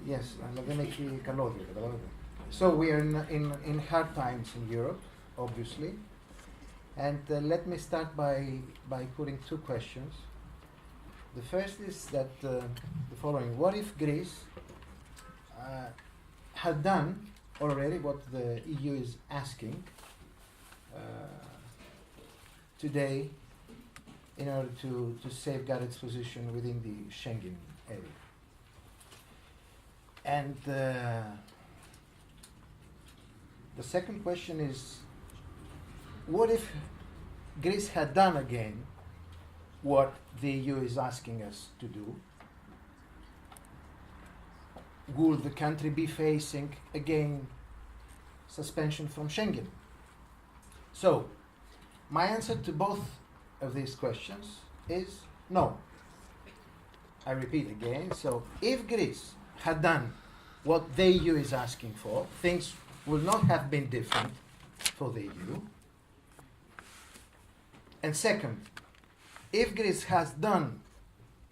Yes, δεν έχει καλώδιο, καταλάβετε. So we are in hard times in Europe, obviously. And let me start by putting two questions. The first is that the following: what if Greece had done already what the EU is asking today in order to safeguard its position within the Schengen area? And the second question is, what if Greece had done again what the EU is asking us to do? Would the country be facing again suspension from Schengen? So, my answer to both of these questions is no. I repeat again. So, if Greece had done what the EU is asking for, things would not have been different for the EU. And second, if Greece has done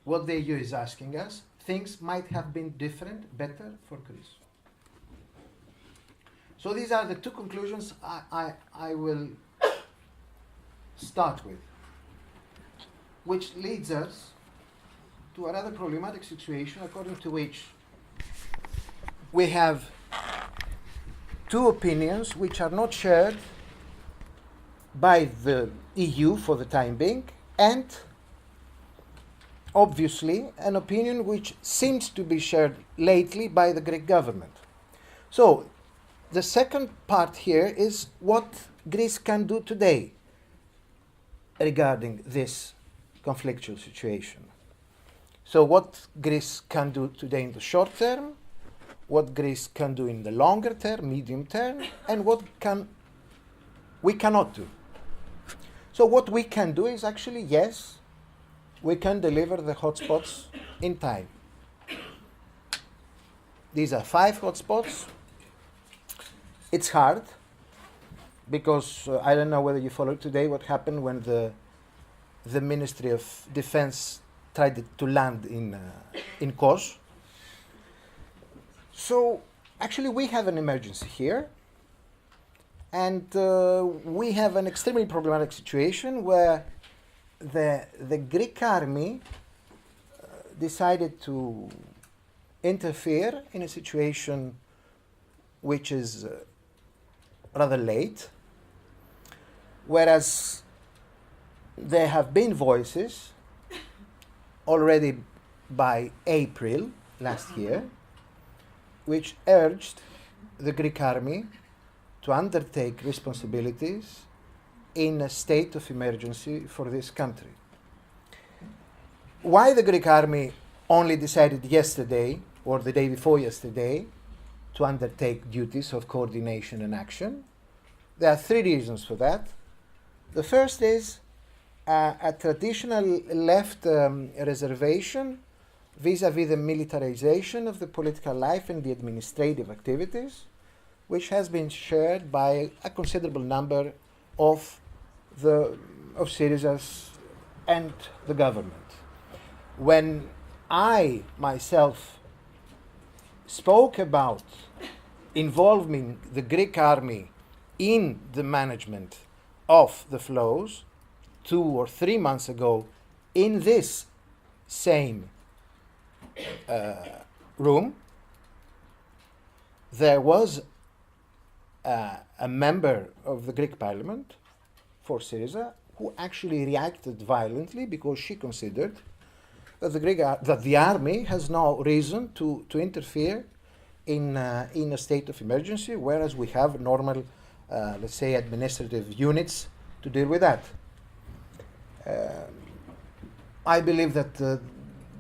what the EU is asking us, things might have been different, better for Greece. So these are the two conclusions I will start with, which leads us to another problematic situation according to which we have two opinions which are not shared by the EU for the time being, and obviously an opinion which seems to be shared lately by the Greek government. So the second part here is what Greece can do today regarding this conflictual situation. So what Greece can do today in the short term, what Greece can do in the longer term, medium term, and what we cannot do. So what we can do is actually, yes, we can deliver the hotspots in time. These are 5 hotspots. It's hard because I don't know whether you followed today what happened when the Ministry of Defense tried to land in Kos. So actually we have an emergency here, and we have an extremely problematic situation where the Greek army decided to interfere in a situation which is rather late, whereas there have been voices already by April last year which urged the Greek army to undertake responsibilities in a state of emergency for this country. Why the Greek army only decided yesterday or the day before yesterday to undertake duties of coordination and action? There are 3 reasons for that. The first is a traditional left reservation vis-à-vis the militarization of the political life and the administrative activities, which has been shared by a considerable number of Syriza's and the government. When I myself spoke about involving the Greek army in the management of the flows 2 or 3 months ago in this same room, there was a member of the Greek parliament for Syriza who actually reacted violently because she considered that the army has no reason to interfere in a state of emergency, whereas we have normal, let's say, administrative units to deal with that. I believe that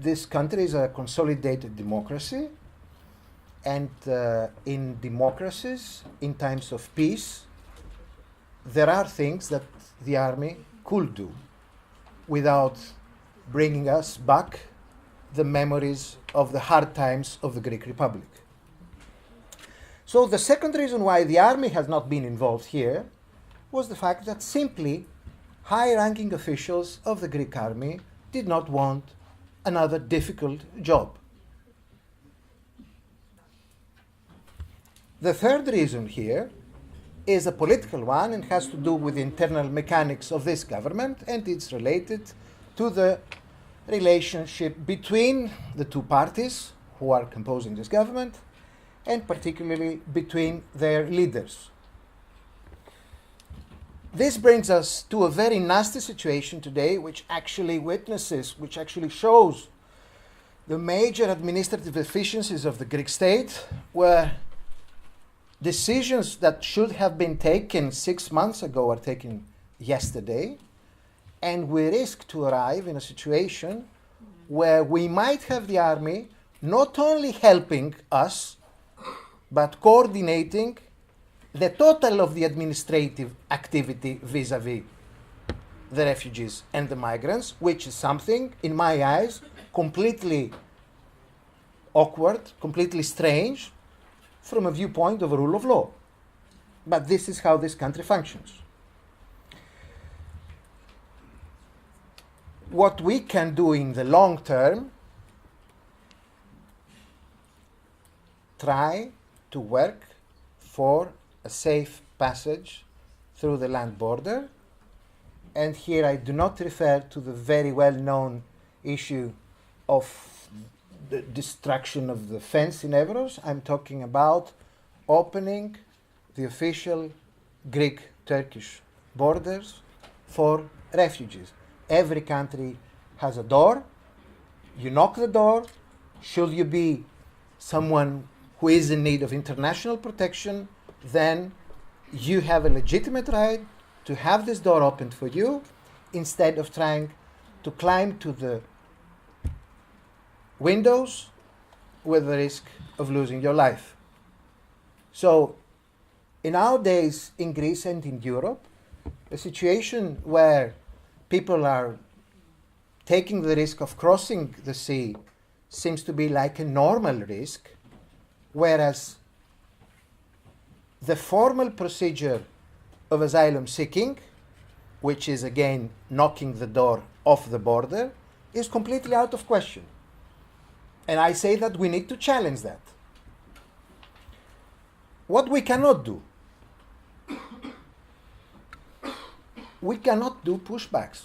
this country is a consolidated democracy, and in democracies, in times of peace, there are things that the army could do without bringing us back the memories of the hard times of the Greek Republic. So the second reason why the army has not been involved here was the fact that simply high-ranking officials of the Greek army did not want another difficult job. The third reason here is a political one and has to do with the internal mechanics of this government, and it's related to the relationship between the two parties who are composing this government, and particularly between their leaders. This brings us to a very nasty situation today, which actually shows the major administrative deficiencies of the Greek state, where decisions that should have been taken 6 months ago are taken yesterday, and we risk to arrive in a situation where we might have the army not only helping us, but coordinating the total of the administrative activity vis-à-vis the refugees and the migrants, which is something, in my eyes, completely awkward, completely strange from a viewpoint of a rule of law. But this is how this country functions. What we can do in the long term, try to work for a safe passage through the land border. And here I do not refer to the very well-known issue of the destruction of the fence in Evros. I'm talking about opening the official Greek-Turkish borders for refugees. Every country has a door. You knock the door. Should you be someone who is in need of international protection, then you have a legitimate right to have this door opened for you, instead of trying to climb to the windows with the risk of losing your life. So, in our days in Greece and in Europe, a situation where people are taking the risk of crossing the sea seems to be like a normal risk, whereas the formal procedure of asylum seeking, which is again knocking the door off the border, is completely out of question. And I say that we need to challenge that. What we cannot do, we cannot do pushbacks.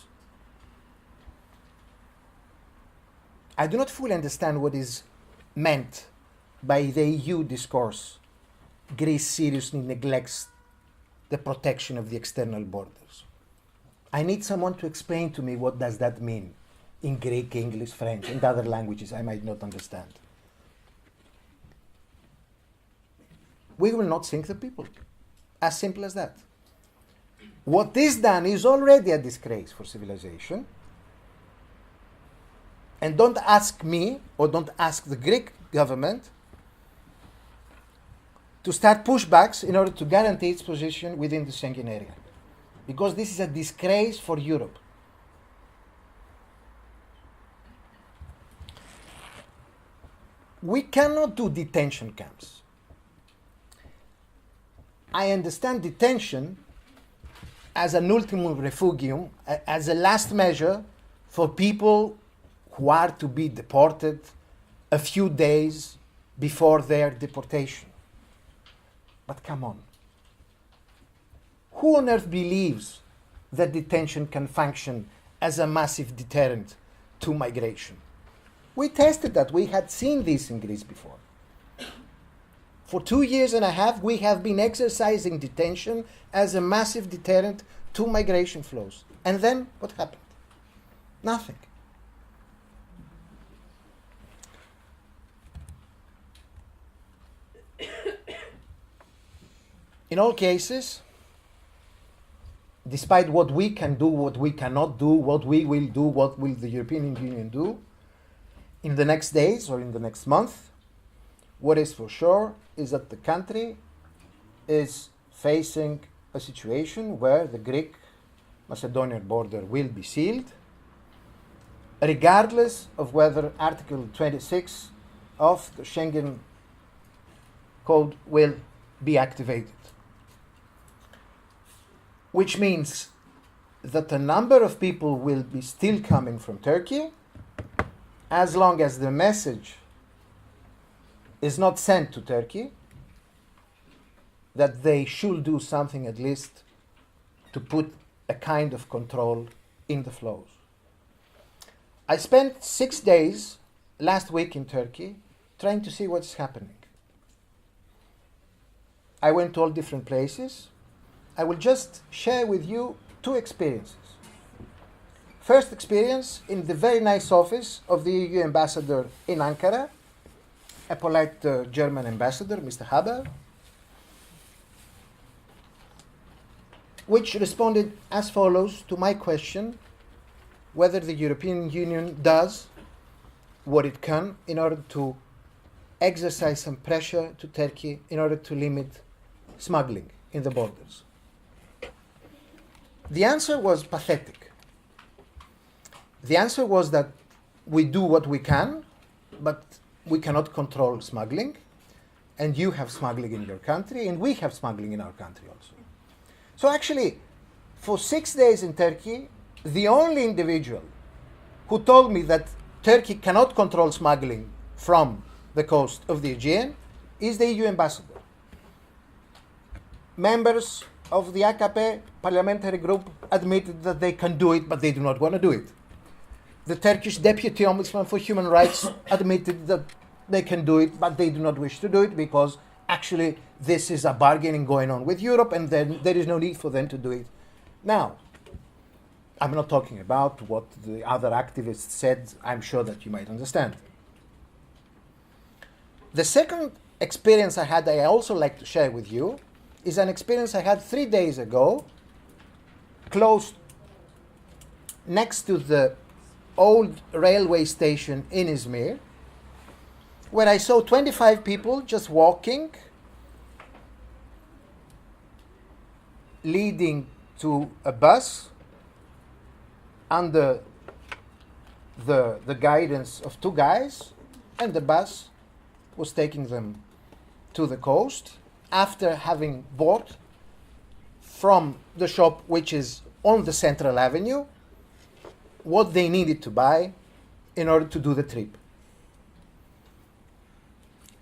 I do not fully understand what is meant by the EU discourse. Greece seriously neglects the protection of the external borders. I need someone to explain to me what does that mean in Greek, English, French, and other languages I might not understand. We will not sink the people. As simple as that. What is done is already a disgrace for civilization. And don't ask me, or don't ask the Greek government, to start pushbacks in order to guarantee its position within the Schengen area. Because this is a disgrace for Europe. We cannot do detention camps. I understand detention as an ultimum refugium, as a last measure for people who are to be deported a few days before their deportation. But come on. Who on earth believes that detention can function as a massive deterrent to migration? We tested that. We had seen this in Greece before. For 2.5 years, we have been exercising detention as a massive deterrent to migration flows. And then what happened? Nothing. In all cases, despite what we can do, what we cannot do, what we will do, what will the European Union do, in the next days or in the next month, what is for sure is that the country is facing a situation where the Greek-Macedonian border will be sealed, regardless of whether Article 26 of the Schengen Code will be activated. Which means that a number of people will be still coming from Turkey, as long as the message is not sent to Turkey that they should do something at least to put a kind of control in the flows. I spent 6 days last week in Turkey trying to see what's happening. I went to all different places. I will just share with you 2 experiences. First experience in the very nice office of the EU ambassador in Ankara, a polite German ambassador, Mr. Haber, which responded as follows to my question whether the European Union does what it can in order to exercise some pressure to Turkey in order to limit smuggling in the borders. The answer was pathetic. The answer was that we do what we can, but we cannot control smuggling, and you have smuggling in your country, and we have smuggling in our country also. So actually, for 6 days in Turkey, the only individual who told me that Turkey cannot control smuggling from the coast of the Aegean is the EU ambassador. Members of the AKP parliamentary group admitted that they can do it, but they do not want to do it. The Turkish Deputy Ombudsman for Human Rights admitted that they can do it, but they do not wish to do it because actually this is a bargaining going on with Europe, and then there is no need for them to do it. Now, I'm not talking about what the other activists said. I'm sure that you might understand. The second experience I had, I also like to share with you, is an experience I had 3 days ago, close next to the old railway station in Izmir, where I saw 25 people just walking, leading to a bus under the guidance of 2 guys, and the bus was taking them to the coast after having bought from the shop which is on the Central Avenue what they needed to buy in order to do the trip.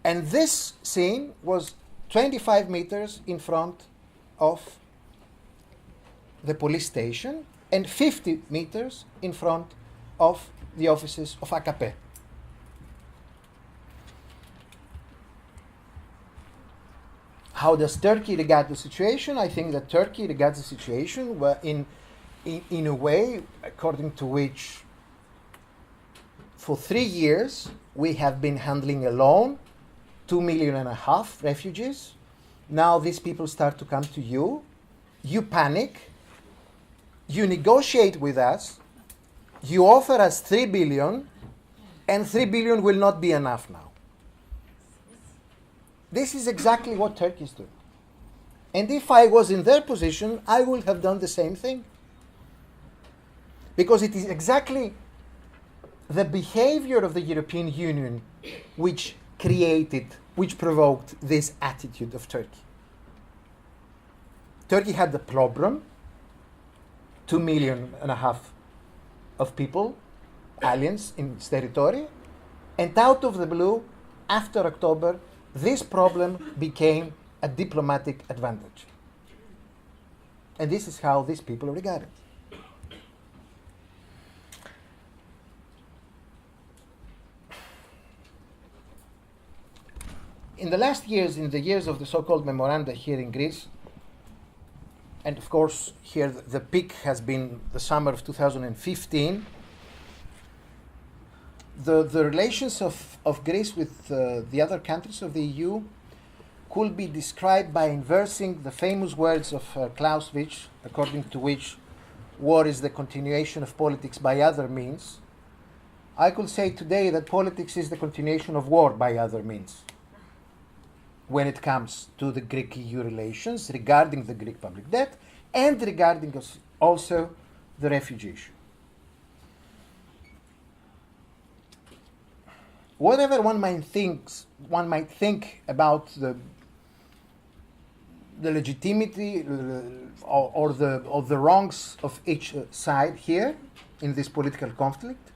And this scene was 25 meters in front of the police station and 50 meters in front of the offices of AKP. How does Turkey regard the situation? I think that Turkey regards the situation in a way according to which for 3 years we have been handling alone 2.5 million refugees. Now these people start to come to you. You panic. You negotiate with us. You offer us 3 billion, and 3 billion will not be enough now. This is exactly what Turkey is doing. And if I was in their position, I would have done the same thing. Because it is exactly the behavior of the European Union which provoked this attitude of Turkey. Turkey had the problem, 2.5 million of people, aliens in its territory, and out of the blue, after October, this problem became a diplomatic advantage. And this is how these people regard it. In the last years, in the years of the so-called memoranda here in Greece, and of course here the peak has been the summer of 2015, the relations of Greece with the other countries of the EU could be described by inversing the famous words of Clausewitz, according to which war is the continuation of politics by other means. I could say today that politics is the continuation of war by other means when it comes to the Greek-EU relations, regarding the Greek public debt, and regarding also the refugee issue. Whatever one might think about the legitimacy or the wrongs of each side here in this political conflict,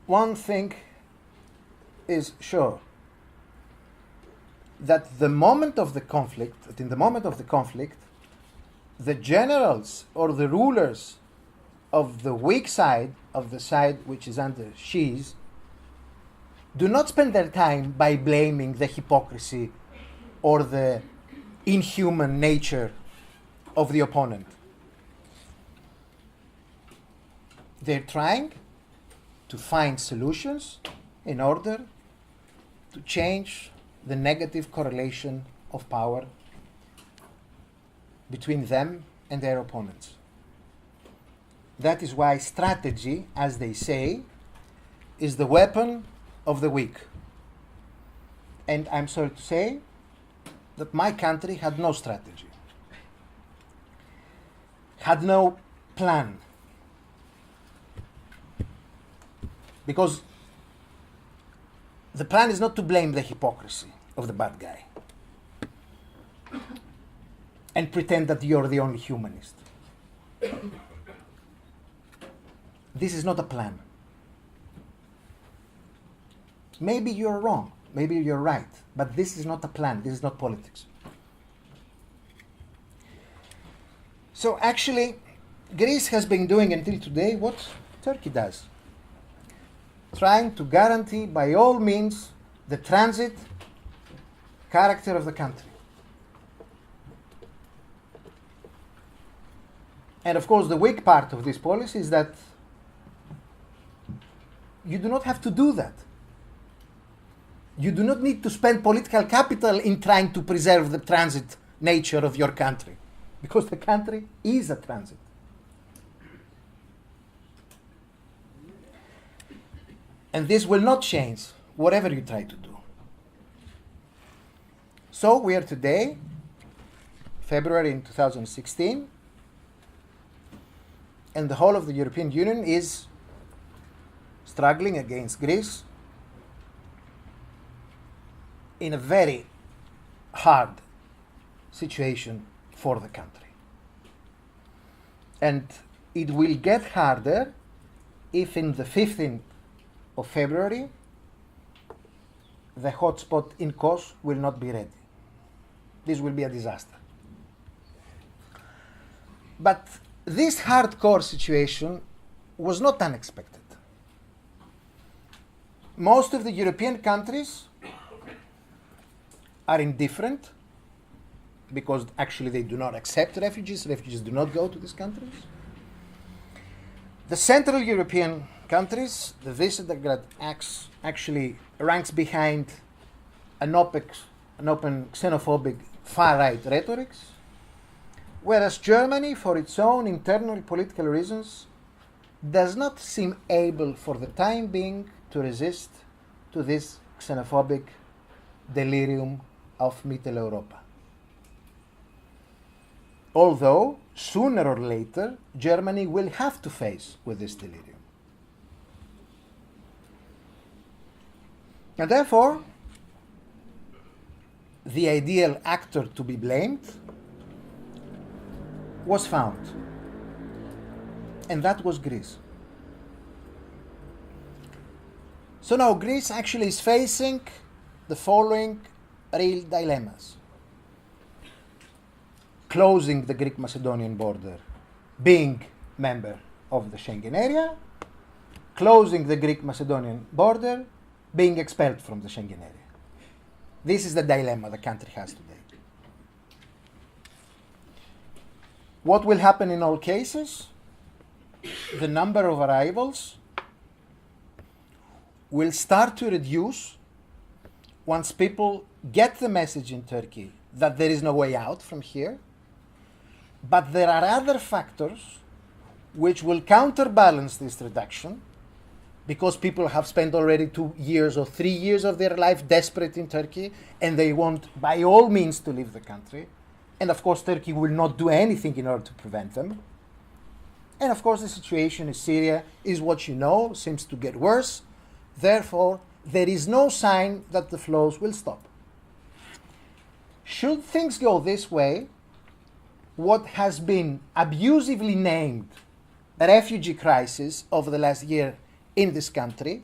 one thing is sure. that in the moment of the conflict, the generals or the rulers of the weak side, of the side which is under siege, do not spend their time by blaming the hypocrisy or the inhuman nature of the opponent. They're trying to find solutions in order to change the negative correlation of power between them and their opponents. That is why strategy, as they say, is the weapon of the weak. And I'm sorry to say that my country had no strategy, had no plan. Because the plan is not to blame the hypocrisy of the bad guy and pretend that you're the only humanist. This is not a plan. Maybe you're wrong, maybe you're right, but this is not a plan, this is not politics. So actually, Greece has been doing until today what Turkey does. Trying to guarantee by all means the transit character of the country. And of course the weak part of this policy is that you do not have to do that. You do not need to spend political capital in trying to preserve the transit nature of your country, because the country is a transit. And this will not change whatever you try to do. So we are today, February in 2016, and the whole of the European Union is struggling against Greece in a very hard situation for the country. And it will get harder if in the 15th of February the hotspot in Kos will not be ready. This will be a disaster. But this hardcore situation was not unexpected. Most of the European countries are indifferent because actually they do not accept refugees. Refugees do not go to these countries. The Central European countries, the Visegrad actually ranks behind an open xenophobic far-right rhetorics, whereas Germany, for its own internal political reasons, does not seem able for the time being to resist to this xenophobic delirium of Mitteleuropa. Although, sooner or later, Germany will have to face with this delirium. And therefore, the ideal actor to be blamed was found. And that was Greece. So now Greece actually is facing the following real dilemmas. Closing the Greek-Macedonian border, being member of the Schengen area, closing the Greek-Macedonian border, being expelled from the Schengen area. This is the dilemma the country has today. What will happen in all cases? The number of arrivals will start to reduce once people get the message in Turkey that there is no way out from here. But there are other factors which will counterbalance this reduction, because people have spent already 2 years or 3 years of their life desperate in Turkey, and they want by all means to leave the country. And of course Turkey will not do anything in order to prevent them. And of course the situation in Syria is what you know, seems to get worse. Therefore, there is no sign that the flows will stop. Should things go this way, what has been abusively named a refugee crisis over the last year in this country,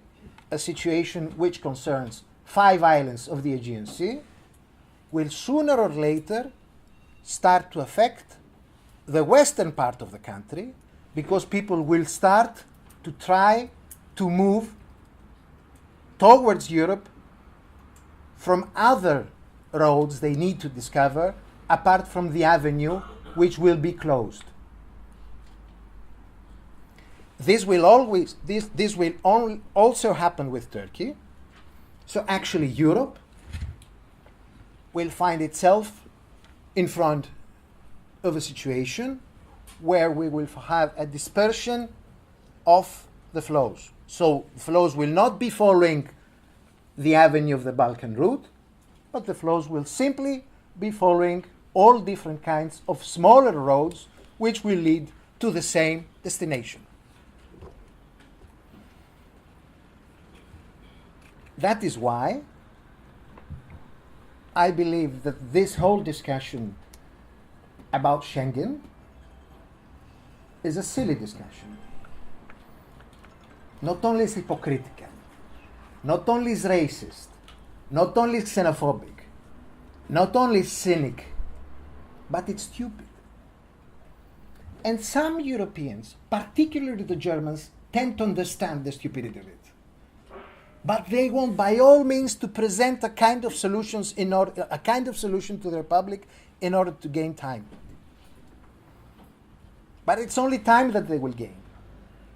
a situation which concerns 5 islands of the Aegean Sea, will sooner or later start to affect the western part of the country, because people will start to try to move towards Europe from other roads they need to discover, apart from the avenue which will be closed. This will also happen with Turkey. So actually Europe will find itself in front of a situation where we will have a dispersion of the flows. So flows will not be following the avenue of the Balkan route, but the flows will simply be following all different kinds of smaller roads which will lead to the same destination. That is why I believe that this whole discussion about Schengen is a silly discussion. Not only is hypocritical, not only is racist, not only is xenophobic, not only is cynic, but it's stupid. And some Europeans, particularly the Germans, tend to understand the stupidity of it. But they want by all means to present a kind of solution to the Republic in order to gain time. But it's only time that they will gain,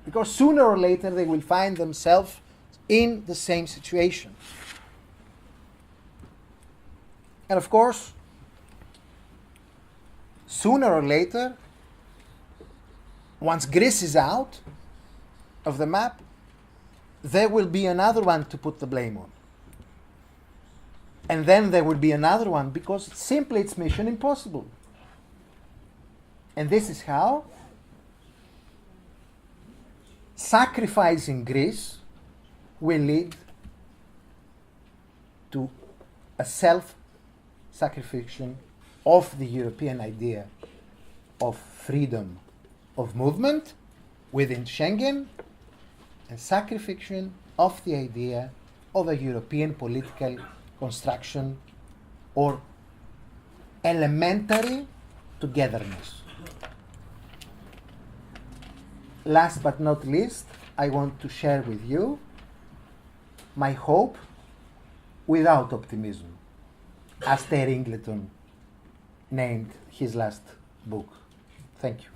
because sooner or later they will find themselves in the same situation. And of course, sooner or later, once Greece is out of the map, there will be another one to put the blame on. And then there will be another one, because simply it's mission impossible. And this is how sacrificing Greece will lead to a self-sacrification of the European idea of freedom of movement within Schengen, and sacrification of the idea of a European political construction or elementary togetherness. Last but not least, I want to share with you my hope without optimism, as Terry Ingleton named his last book. Thank you.